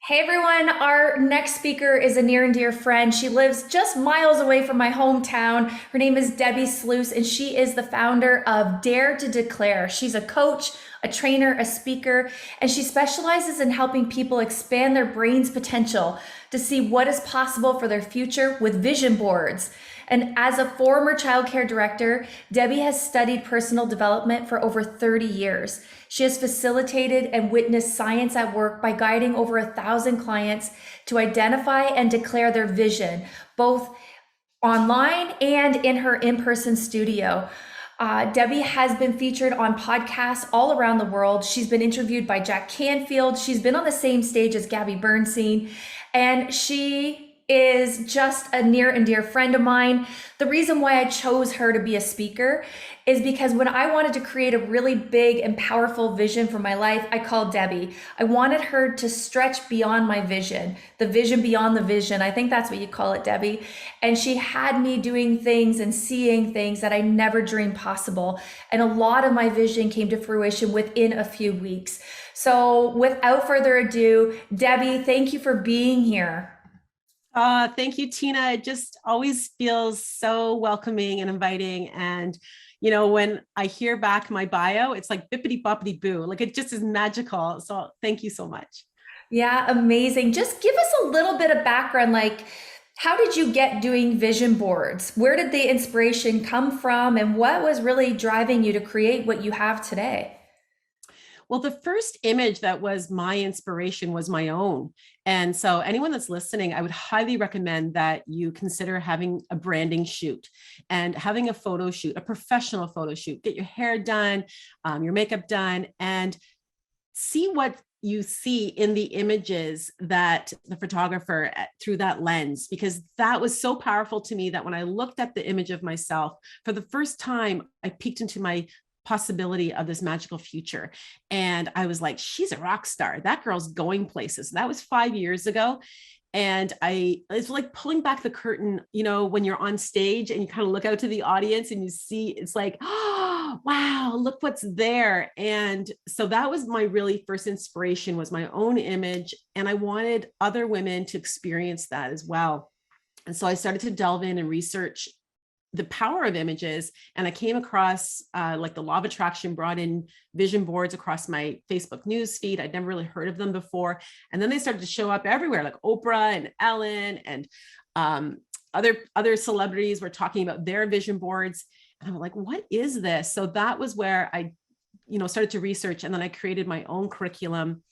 Hey everyone, our next speaker is a near and dear friend. She lives just miles away from my hometown. Her name is Debbie Sluice, and she is the founder of Dare to Declare. She's a coach, a trainer, a speaker, and she specializes in helping people expand their brain's potential to see what is possible for their future with vision boards. And as a former childcare director, Debbie has studied personal development for over 30 years. She has facilitated and witnessed science at work by guiding over 1,000 clients to identify and declare their vision, both online and in her in-person studio. Debbie has been featured on podcasts all around the world. She's been interviewed by Jack Canfield. She's been on the same stage as Gabby Bernstein, and she is just a near and dear friend of mine. The reason why I chose her to be a speaker is because when I wanted to create a really big and powerful vision for my life, I called Debbie. I wanted her to stretch beyond my vision, the vision beyond the vision. I think that's what you call it, Debbie. And she had me doing things and seeing things that I never dreamed possible. And a lot of my vision came to fruition within a few weeks. So without further ado, Debbie, thank you for being here. Thank you, Tina. It just always feels so welcoming and inviting. And, when I hear back my bio, it's like bippity boppity boo, like it just is magical. So thank you so much. Yeah, amazing. Just give us a little bit of background, like how did you get doing vision boards? Where did the inspiration come from? And what was really driving you to create what you have today? Well, the first image that was my inspiration was my own. And so anyone that's listening, I would highly recommend that you consider having a branding shoot and having a photo shoot, a professional photo shoot. Get your hair done, your makeup done, and see what you see in the images that the photographer through that lens, because that was so powerful to me that when I looked at the image of myself for the first time, I peeked into my possibility of this magical future. And I was like, she's a rock star. That girl's going places. That was 5 years ago. And it's like pulling back the curtain, when you're on stage and you kind of look out to the audience and you see, it's like, oh, wow, look what's there. And so that was my really first inspiration, was my own image. And I wanted other women to experience that as well. And so I started to delve in and research the power of images. And I came across like the law of attraction brought in vision boards across my Facebook news feed. I'd never really heard of them before. And then they started to show up everywhere, like Oprah and Ellen and other celebrities were talking about their vision boards. And I'm like, what is this? So that was where I, started to research. And then I created my own curriculum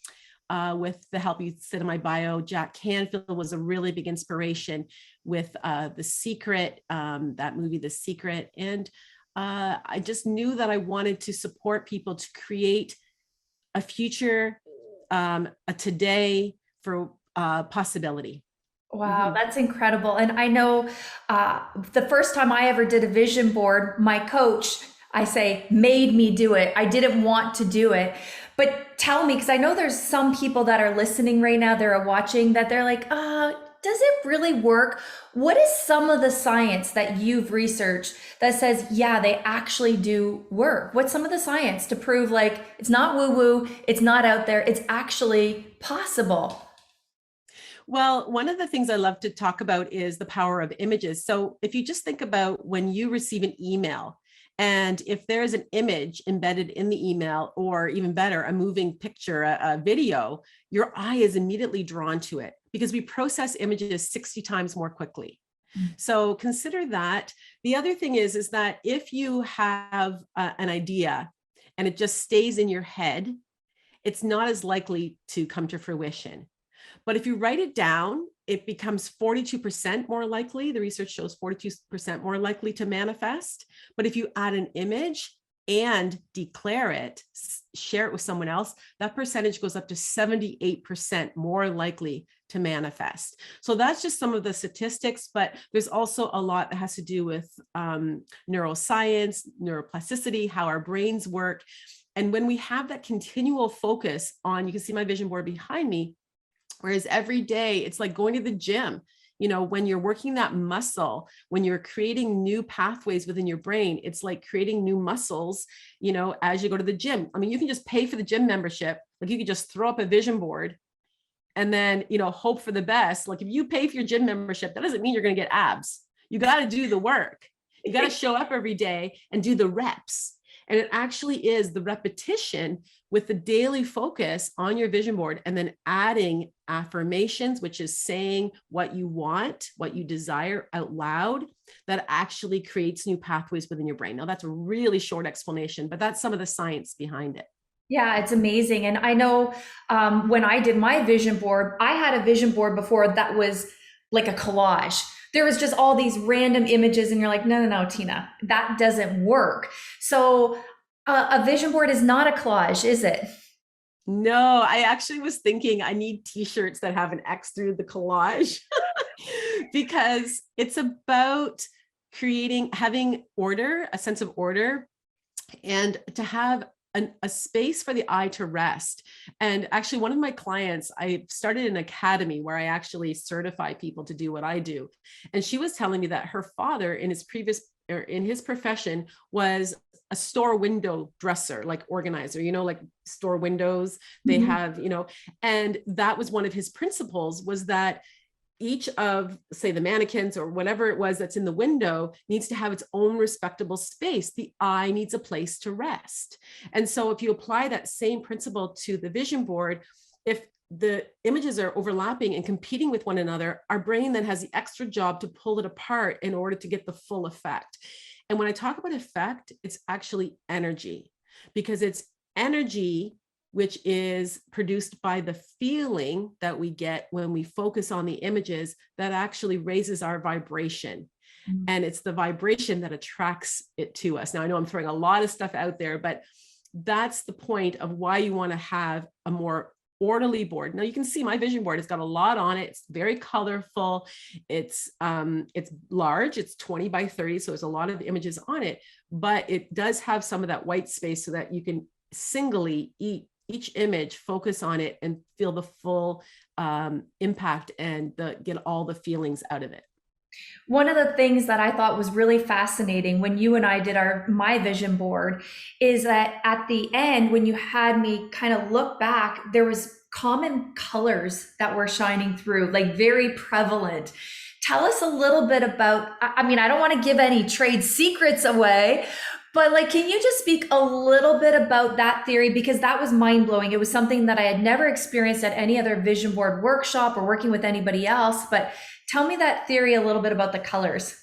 with the help, you said in my bio. Jack Canfield was a really big inspiration with The Secret, that movie, The Secret. And I just knew that I wanted to support people to create a future, a today for possibility. Wow, that's incredible. And I know the first time I ever did a vision board, my coach, I say, made me do it. I didn't want to do it. But tell me, because I know there's some people that are listening right now, they're watching, that they're like, does it really work? What is some of the science that you've researched that says, yeah, they actually do work? What's some of the science to prove like it's not woo-woo, it's not out there, it's actually possible? Well, one of the things I love to talk about is the power of images. So if you just think about when you receive an email, and if there's an image embedded in the email, or even better, a moving picture, a video, your eye is immediately drawn to it because we process images 60 times more quickly. So consider that. The other thing is that if you have an idea and it just stays in your head, it's not as likely to come to fruition. But if you write it down, it becomes 42% more likely. The research shows 42% more likely to manifest. But if you add an image and declare it, share it with someone else, that percentage goes up to 78% more likely to manifest. So that's just some of the statistics, but there's also a lot that has to do with neuroscience, neuroplasticity, how our brains work. And when we have that continual focus on, you can see my vision board behind me, whereas every day it's like going to the gym. When you're working that muscle, when you're creating new pathways within your brain, it's like creating new muscles, as you go to the gym. I mean, you can just pay for the gym membership. Like you could just throw up a vision board and then, hope for the best. Like if you pay for your gym membership, that doesn't mean you're going to get abs. You got to do the work. You got to show up every day and do the reps. And it actually is the repetition with the daily focus on your vision board, and then adding affirmations, which is saying what you want, what you desire out loud, that actually creates new pathways within your brain. Now, that's a really short explanation, but that's some of the science behind it. Yeah, it's amazing. And I know when I did my vision board, I had a vision board before that was like a collage. There was just all these random images, and you're like, no, no, no, Tina, that doesn't work. So a vision board is not a collage, is it? No, I actually was thinking I need t-shirts that have an X through the collage because it's about having order, a sense of order, and to have a space for the eye to rest. And actually, one of my clients, I started an academy where I actually certify people to do what I do. And she was telling me that her father in his profession was a store window dresser, like organizer, like store windows, they have, and that was one of his principles, was that each of, say, the mannequins or whatever it was that's in the window needs to have its own respectable space. The eye needs a place to rest. And so if you apply that same principle to the vision board, if the images are overlapping and competing with one another, our brain then has the extra job to pull it apart in order to get the full effect. And when I talk about effect, it's actually energy, because it's energy which is produced by the feeling that we get when we focus on the images that actually raises our vibration. And it's the vibration that attracts it to us. Now, I know I'm throwing a lot of stuff out there, but that's the point of why you want to have a more orderly board. Now you can see my vision board has got a lot on it. It's very colorful. It's large. It's 20 by 30. So there's a lot of images on it, but it does have some of that white space so that you can singly each image, focus on it, and feel the full impact and get all the feelings out of it. One of the things that I thought was really fascinating when you and I did my vision board is that at the end, when you had me kind of look back, there was common colors that were shining through, like very prevalent. Tell us a little bit about, I mean, I don't want to give any trade secrets away, but like, can you just speak a little bit about that theory? Because that was mind blowing. It was something that I had never experienced at any other vision board workshop or working with anybody else. But tell me that theory a little bit about the colors.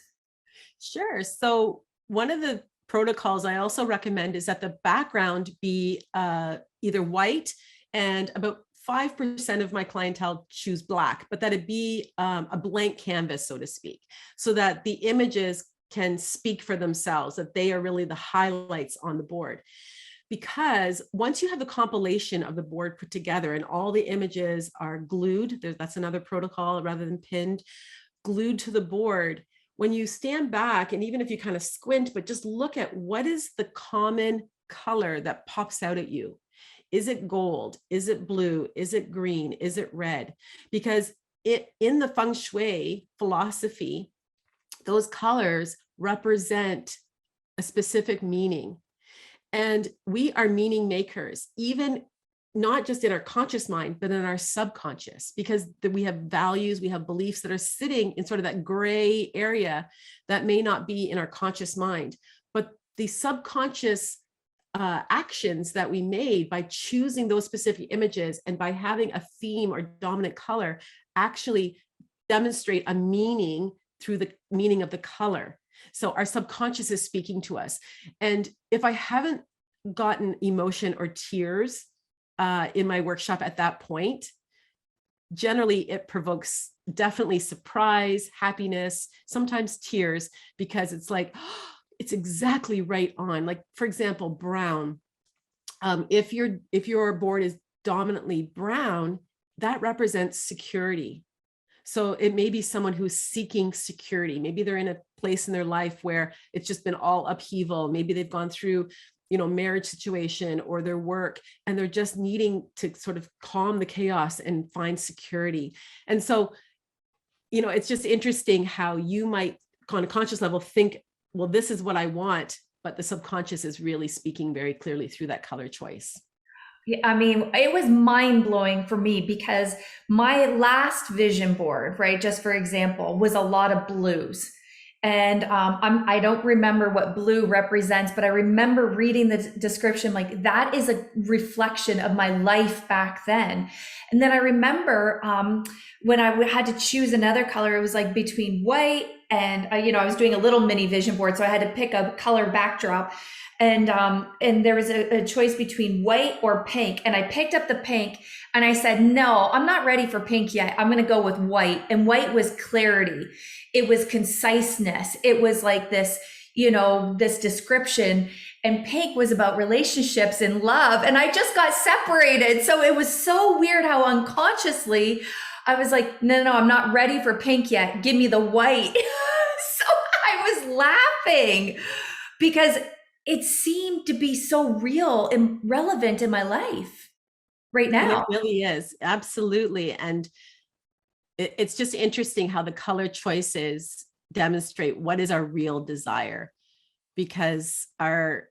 Sure. So one of the protocols I also recommend is that the background be either white, and about 5% of my clientele choose black, but that it be a blank canvas, so to speak, so that the images can speak for themselves, that they are really the highlights on the board. Because once you have the compilation of the board put together and all the images are glued, that's another protocol rather than pinned, glued to the board, when you stand back, and even if you kind of squint, but just look at what is the common color that pops out at you. Is it gold? Is it blue? Is it green? Is it red? Because in the feng shui philosophy, those colors represent a specific meaning. And we are meaning makers, even not just in our conscious mind, but in our subconscious, because we have values, we have beliefs that are sitting in sort of that gray area that may not be in our conscious mind. But the subconscious actions that we made by choosing those specific images and by having a theme or dominant color actually demonstrate a meaning through the meaning of the color. So our subconscious is speaking to us. And if I haven't gotten emotion or tears in my workshop at that point, generally it provokes definitely surprise, happiness, sometimes tears, because it's like, oh, it's exactly right on. Like, for example, brown. If your board is dominantly brown, that represents security. So it may be someone who's seeking security. Maybe they're in a place in their life where it's just been all upheaval. Maybe they've gone through, marriage situation or their work, and they're just needing to sort of calm the chaos and find security. And so, it's just interesting how you might on a conscious level think, well, this is what I want, but the subconscious is really speaking very clearly through that color choice. Yeah, I mean, it was mind blowing for me because my last vision board, right, just for example, was a lot of blues. And I don't remember what blue represents, but I remember reading the description like that is a reflection of my life back then. And then I remember when had to choose another color, it was like between white and, I was doing a little mini vision board, so I had to pick a color backdrop, and there was a choice between white or pink, and I picked up the pink, and I said, no, I'm not ready for pink yet, I'm going to go with white. And white was clarity, it was conciseness, it was like this, this description. And pink was about relationships and love, and I just got separated, so it was so weird how unconsciously I was like, no, I'm not ready for pink yet, give me the white. So I was laughing because it seemed to be so real and relevant in my life right And it now. really is. Absolutely. And it's just interesting how the color choices demonstrate what is our real desire, because our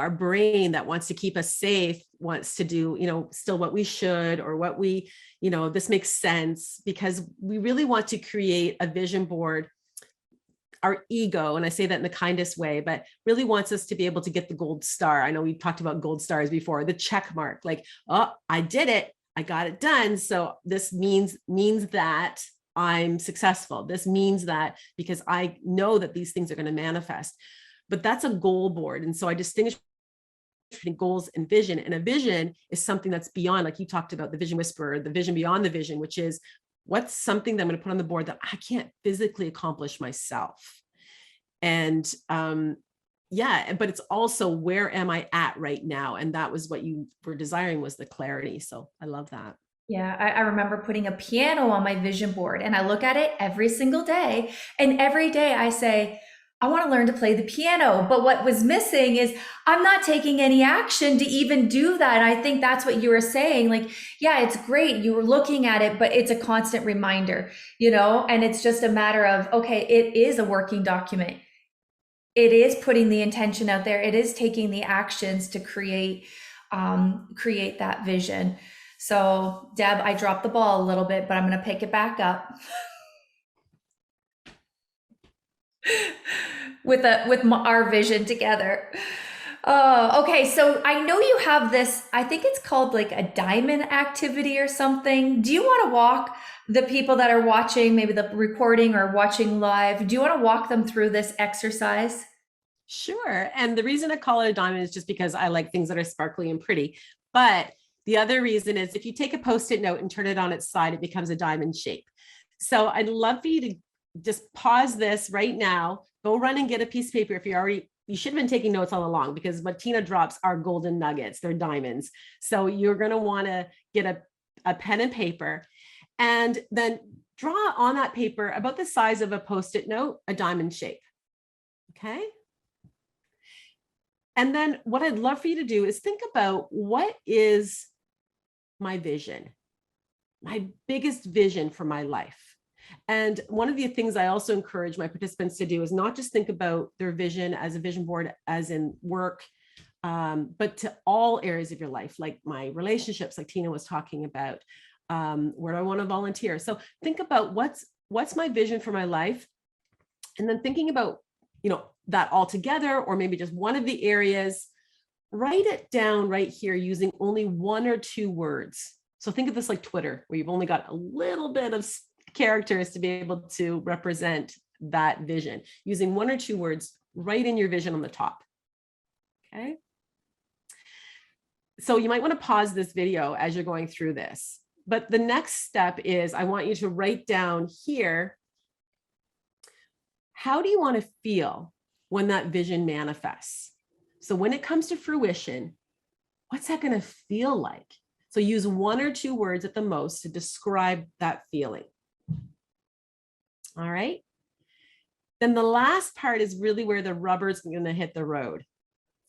brain that wants to keep us safe wants to do, still what we should, or what we, this makes sense, because we really want to create a vision board. Our ego, and I say that in the kindest way, but really wants us to be able to get the gold star. I know we've talked about gold stars before, the check mark, like, oh, I did it, I got it done. So this means that I'm successful. This means that because I know that these things are going to manifest. But that's a goal board. And so I distinguish between goals and vision. And a vision is something that's beyond, like you talked about, the vision whisperer, the vision beyond the vision, which is what's something that I'm going to put on the board that I can't physically accomplish myself. And yeah, but it's also, where am I at right now? And that was what you were desiring, was the clarity. So I love that. Yeah, I remember putting a piano on my vision board, and I look at it every single day. And every day I say, I want to learn to play the piano. But what was missing is I'm not taking any action to even do that. And I think that's what you were saying. Like, yeah, it's great. You were looking at it, but it's a constant reminder, and it's just a matter of, okay, it is a working document. It is putting the intention out there. It is taking the actions to create that vision. So, Deb, I dropped the ball a little bit, but I'm going to pick it back up with our vision together. Oh, okay. So I know you have this. I think it's called like a diamond activity or something. Do you want to walk the people that are watching, maybe the recording or watching live? Do you want to walk them through this exercise? Sure. And the reason I call it a diamond is just because I like things that are sparkly and pretty. But the other reason is if you take a Post-it note and turn it on its side, it becomes a diamond shape. So I'd love for you to just pause this right now, go run and get a piece of paper. If you should have been taking notes all along, because what Tina drops are golden nuggets, they're diamonds. So you're going to want to get a pen and paper, and then draw on that paper about the size of a Post-it note, a diamond shape. Okay. And then what I'd love for you to do is think about, what is my vision, my biggest vision for my life? And one of the things I also encourage my participants to do is not just think about their vision as a vision board, as in work, but to all areas of your life, like my relationships, like Tina was talking about, where do I want to volunteer? So think about what's my vision for my life, and then thinking about, that all together, or maybe just one of the areas. Write it down right here using only 1 or 2 words. So think of this like Twitter, where you've only got a little bit of characters to be able to represent that vision. Using 1 or 2 words, write in your vision on the top. Okay. So you might want to pause this video as you're going through this. But the next step is, I want you to write down here, how do you want to feel when that vision manifests? So when it comes to fruition, what's that going to feel like? So use 1 or 2 words at the most to describe that feeling. All right. Then the last part is really where the rubber's going to hit the road.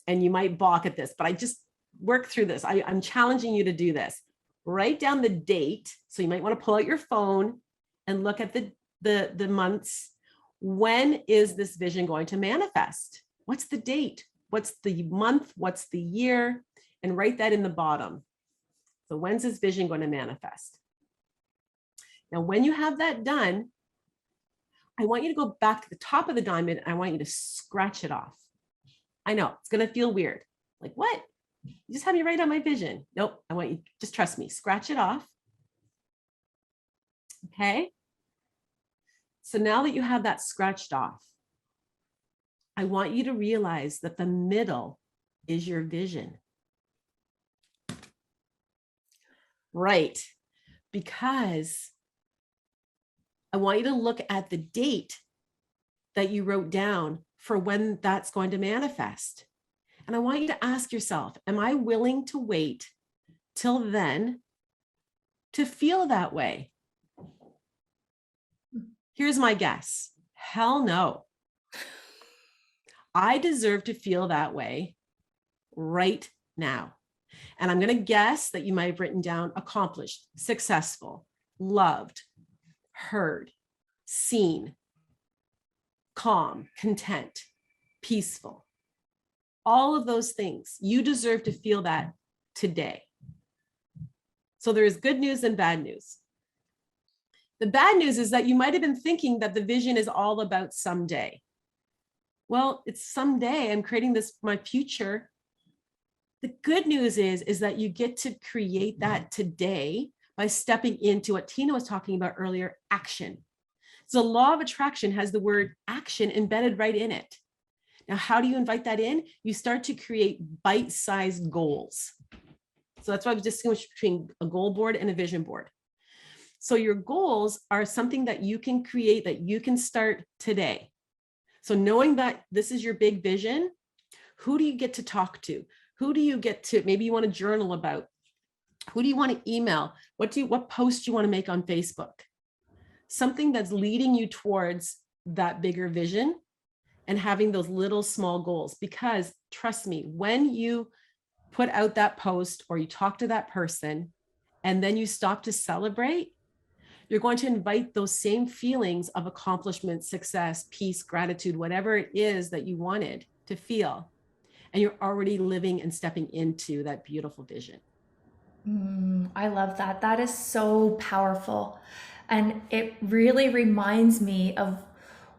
And you might balk at this, but I just work through this. I'm challenging you to do this. Write down the date. So you might want to pull out your phone and look at the months. When is this vision going to manifest? What's the date? What's the month? What's the year? and write that in the bottom. So when's this vision going to manifest? Now, when you have that done, I want you to go back to the top of the diamond and I want you to scratch it off. I know it's going to feel weird. Like, what? You just have me write on my vision. Nope. I want you, just trust me, scratch it off. Okay. So now that you have that scratched off, I want you to realize that the middle is your vision. Right. Because I want you to look at the date that you wrote down for when that's going to manifest. And I want you to ask yourself, am I willing to wait till then to feel that way? Here's my guess. Hell no. I deserve to feel that way right now. And I'm going to guess that you might have written down accomplished, successful, loved, heard, seen, calm, content, peaceful. All of those things. You deserve to feel that today. So there is good news and bad news. The bad news is that you might have been thinking that the vision is all about someday. Well, it's someday. I'm creating this, my future. The good news is that you get to create that today by stepping into what Tina was talking about earlier, action. So law of attraction has the word action embedded right in it. Now, how do you invite that in? You start to create bite-sized goals. So that's why I've distinguished between a goal board and a vision board. So your goals are something that you can create, that you can start today. So knowing that this is your big vision, who do you get to talk to? Who do you get to, maybe you want to journal about? Who do you want to email? What post do you want to make on Facebook? Something that's leading you towards that bigger vision and having those little small goals. Because trust me, when you put out that post or you talk to that person and then you stop to celebrate, you're going to invite those same feelings of accomplishment, success, peace, gratitude, whatever it is that you wanted to feel. And you're already living and stepping into that beautiful vision. I love that. That is so powerful. And it really reminds me of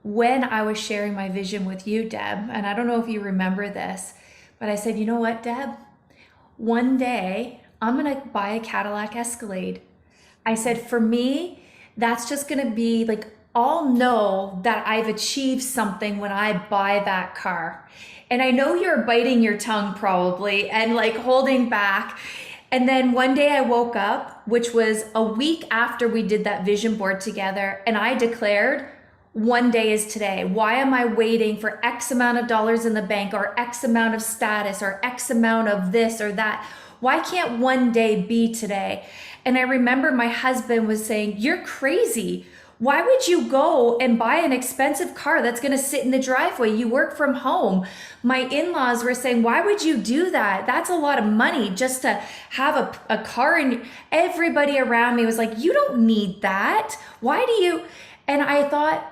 when I was sharing my vision with you, Deb. And I don't know if you remember this, but I said, you know what, Deb? One day I'm going to buy a Cadillac Escalade. I said, for me, that's just going to be like, I'll know that I've achieved something when I buy that car. And I know you're biting your tongue probably and like holding back. And then one day I woke up, which was a week after we did that vision board together, and I declared, one day is today. Why am I waiting for X amount of dollars in the bank or X amount of status or X amount of this or that? Why can't one day be today? And I remember my husband was saying, you're crazy. Why would you go and buy an expensive car that's going to sit in the driveway? You work from home. My in-laws were saying, why would you do that? That's a lot of money just to have a car. And everybody around me was like, you don't need that. Why do you? And I thought,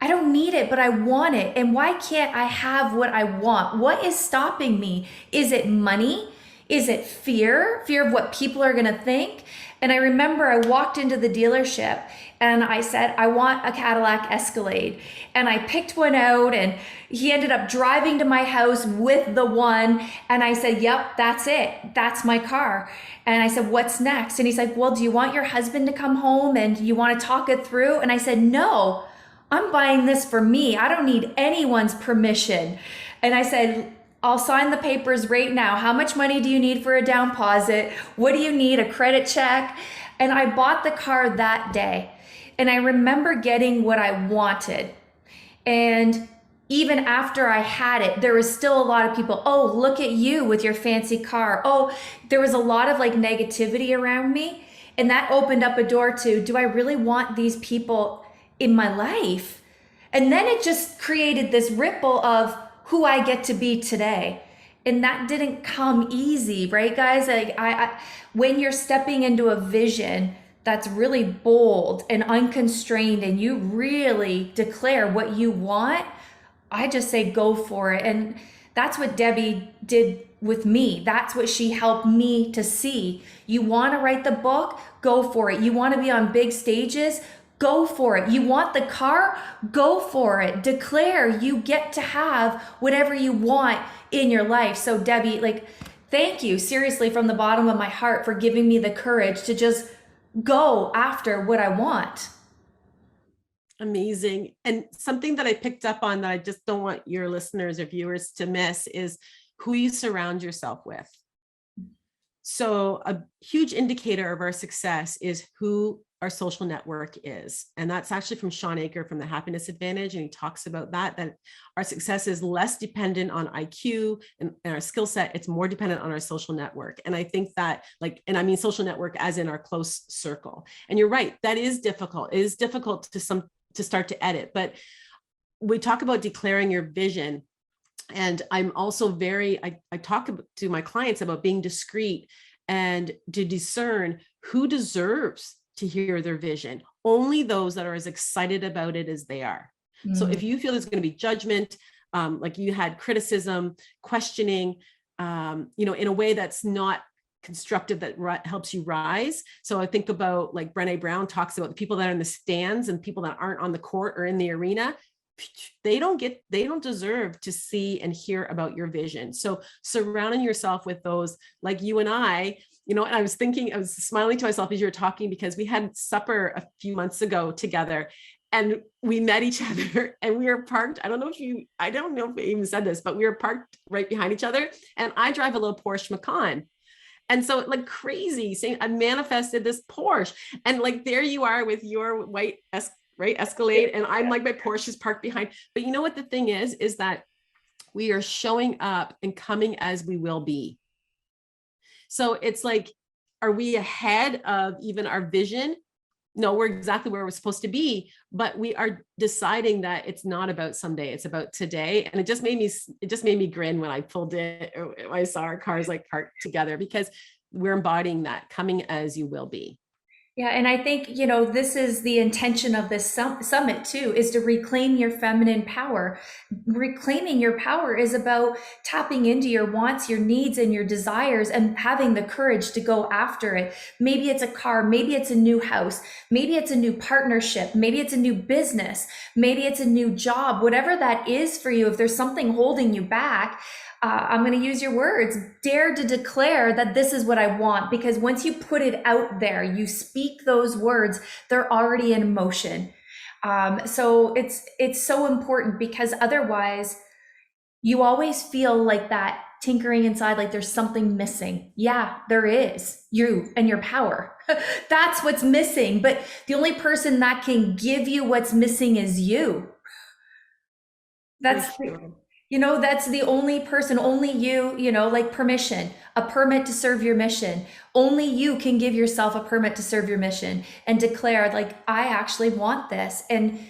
I don't need it, but I want it. And why can't I have what I want? What is stopping me? Is it money? Is it fear? Fear of what people are going to think? And I remember I walked into the dealership and I said, I want a Cadillac Escalade. And I picked one out and he ended up driving to my house with the one. And I said, yep, that's it. That's my car. And I said, what's next? And he's like, well, do you want your husband to come home and you want to talk it through? And I said, no, I'm buying this for me. I don't need anyone's permission. And I said, I'll sign the papers right now. How much money do you need for a down deposit? What do you need? A credit check? And I bought the car that day. And I remember getting what I wanted. And even after I had it, there was still a lot of people, oh, look at you with your fancy car. Oh, there was a lot of like negativity around me. And that opened up a door to, do I really want these people in my life? And then it just created this ripple of who I get to be today. And that didn't come easy, right, guys? Like when you're stepping into a vision that's really bold and unconstrained and you really declare what you want, I just say go for it. And that's what Debbie did with me. That's what she helped me to see. You want to write the book? Go for it. You want to be on big stages? Go for it. You want the car? Go for it. Declare you get to have whatever you want in your life. So Debbie, like, thank you seriously from the bottom of my heart for giving me the courage to just go after what I want. Amazing. And something that I picked up on that I just don't want your listeners or viewers to miss is who you surround yourself with. So a huge indicator of our success is who our social network is. And that's actually from Sean Aker from the Happiness Advantage. And he talks about that our success is less dependent on IQ and our skill set. It's more dependent on our social network. And I think that and I mean social network as in our close circle. And you're right, that is difficult. It is difficult to start to edit, but we talk about declaring your vision. And I'm also I talk to my clients about being discreet and to discern who deserves to hear their vision. Only those that are as excited about it as they are. So if you feel there's going to be judgment, like you had criticism, questioning, in a way that's not constructive, that helps you rise. So I think about like Brené Brown talks about the people that are in the stands and people that aren't on the court or in the arena. They don't deserve to see and hear about your vision. So surrounding yourself with those like you and I, and I was smiling to myself as you were talking, because we had supper a few months ago together and we met each other and we were parked. I don't know if I even said this, but we were parked right behind each other. And I drive a little Porsche Macan. And so like crazy saying I manifested this Porsche, and like, there you are with your white Escalade. And I'm like, my Porsche is parked behind. But you know what the thing is that we are showing up and coming as we will be. So it's like, are we ahead of even our vision? No, we're exactly where we're supposed to be, but we are deciding that it's not about someday, it's about today. And it just made me grin when I pulled in, or I saw our cars like parked together, because we're embodying that, coming as you will be. Yeah, and I think, this is the intention of this summit too, is to reclaim your feminine power. Reclaiming your power is about tapping into your wants, your needs, and your desires, and having the courage to go after it. Maybe it's a car, maybe it's a new house, maybe it's a new partnership, maybe it's a new business, maybe it's a new job, whatever that is for you. If there's something holding you back, I'm going to use your words, dare to declare that this is what I want, because once you put it out there, you speak those words, they're already in motion. So it's so important, because otherwise you always feel like that tinkering inside, like there's something missing. Yeah, there is, you and your power. That's what's missing. But the only person that can give you what's missing is you. That's that's the only person, only you, like permission, a permit to serve your mission. Only you can give yourself a permit to serve your mission and declare, like, I actually want this. And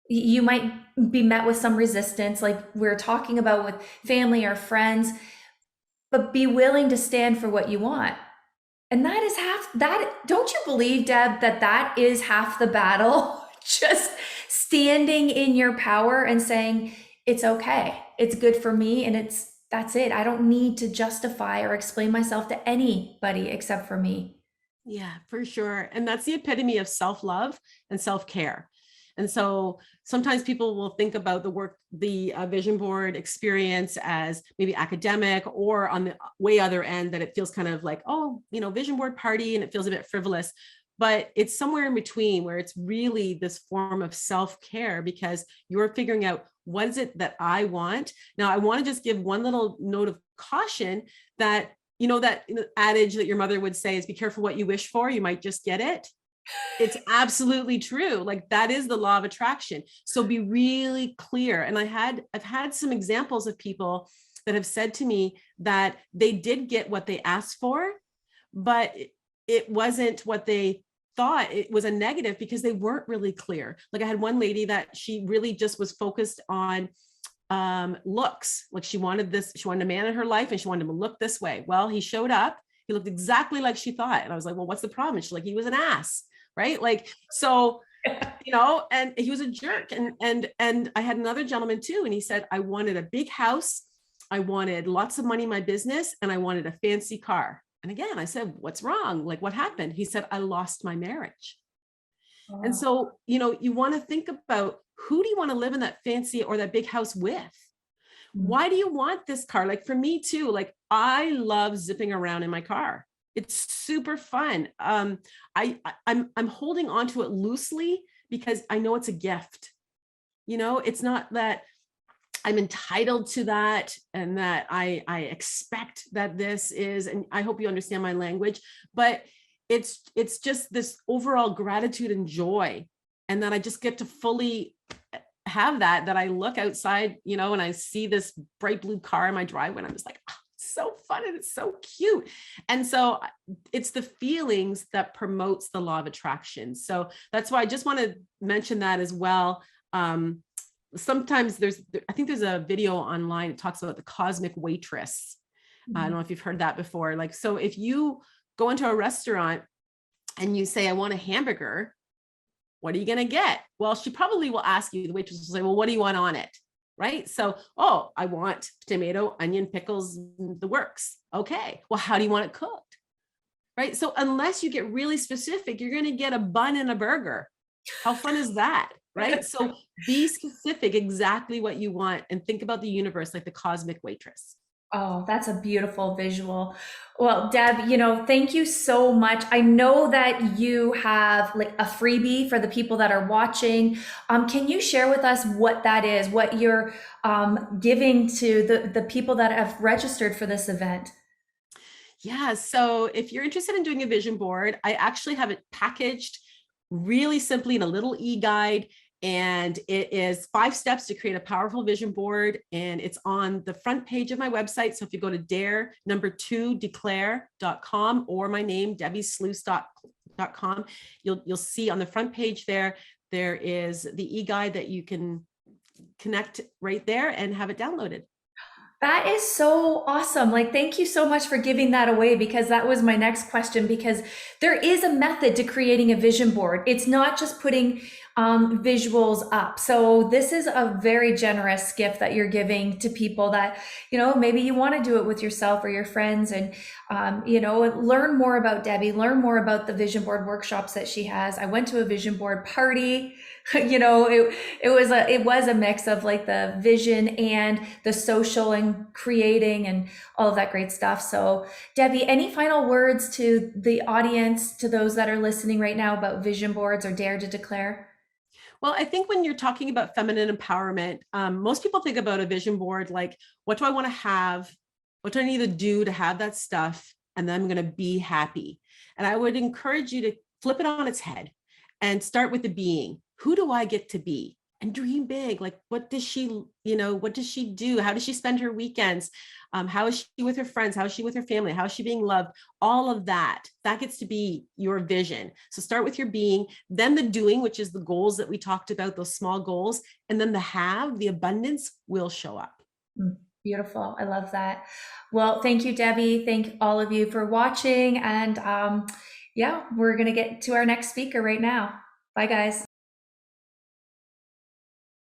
you might be met with some resistance, like we're talking about with family or friends, but be willing to stand for what you want. And that is half that. Don't you believe, Deb, that is half the battle? Just standing in your power and saying, it's okay. It's good for me. And that's it. I don't need to justify or explain myself to anybody except for me. Yeah, for sure. And that's the epitome of self-love and self-care. And so sometimes people will think about the vision board experience as maybe academic, or on the way other end, that it feels kind of like, vision board party, and it feels a bit frivolous. But it's somewhere in between, where it's really this form of self-care, because you're figuring out, what is it that I want? Now, I want to just give one little note of caution that, that adage that your mother would say is, be careful what you wish for, you might just get it. It's absolutely true. Like, that is the law of attraction. So be really clear. And I've had some examples of people that have said to me that they did get what they asked for, but it wasn't what they thought. It was a negative, because they weren't really clear. Like, I had one lady that she really just was focused on looks. Like, she wanted a man in her life, and she wanted him to look this way. Well, he showed up, he looked exactly like she thought. And I was like, well, what's the problem? And she's like, he was an ass. Right. Like, so, and he was a jerk. And I had another gentleman too. And he said, I wanted a big house. I wanted lots of money in my business, and I wanted a fancy car. And again, I said, what's wrong? Like, what happened? He said, I lost my marriage. And Oh. so, you want to think about, who do you want to live in that fancy or that big house with? Mm. Why do you want this car? Like for me too, like I love zipping around in my car. It's super fun. I'm holding on to it loosely because I know it's a gift. It's not that I'm entitled to that and that I expect that this is, and I hope you understand my language, but it's just this overall gratitude and joy. And then I just get to fully have that I look outside, and I see this bright blue car in my driveway, and I'm just like, oh, it's so fun and it's so cute. And so it's the feelings that promotes the law of attraction. So that's why I just want to mention that as well. Sometimes I think there's a video online. It talks about the cosmic waitress. I don't know if you've heard that before. Like, so if you go into a restaurant and you say, I want a hamburger, what are you going to get? Well, she probably will ask you, the waitress will say, well, what do you want on it? Right? So, oh, I want tomato, onion, pickles, the works. Okay. Well, how do you want it cooked? Right? So unless you get really specific, you're going to get a bun and a burger. How fun is that? Right? So be specific, exactly what you want, and think about the universe like the cosmic waitress. Oh, that's a beautiful visual. Well, Deb, thank you so much. I know that you have like a freebie for the people that are watching. Can you share with us what that is, what you're giving to the people that have registered for this event? Yeah. So if you're interested in doing a vision board, I actually have it packaged really simply in a little e-guide. And it is 5 steps to create a powerful vision board. And it's on the front page of my website. So if you go to dare2declare.com or my name, debbiesluice.com, you'll see on the front page there is the e-guide that you can connect right there and have it downloaded. That is so awesome. Like, thank you so much for giving that away, because that was my next question. Because there is a method to creating a vision board. It's not just putting visuals up. So this is a very generous gift that you're giving to people that, maybe you want to do it with yourself or your friends, and, learn more about Debbie, learn more about the vision board workshops that she has. I went to a vision board party. It was a mix of like the vision and the social and creating and all of that great stuff. So Debbie, any final words to the audience, to those that are listening right now, about vision boards or Dare to Declare? Well, I think when you're talking about feminine empowerment, most people think about a vision board like, what do I want to have? What do I need to do to have that stuff? And then I'm going to be happy. And I would encourage you to flip it on its head and start with the being. Who do I get to be? And dream big. Like, what does she do? How does she spend her weekends? How is she with her friends? How is she with her family? How is she being loved? All of that gets to be your vision. So start with your being, then the doing, which is the goals that we talked about, those small goals, and then the abundance will show up. Beautiful. I love that. Well, thank you, Debbie. Thank all of you for watching. And yeah, we're going to get to our next speaker right now. Bye, guys.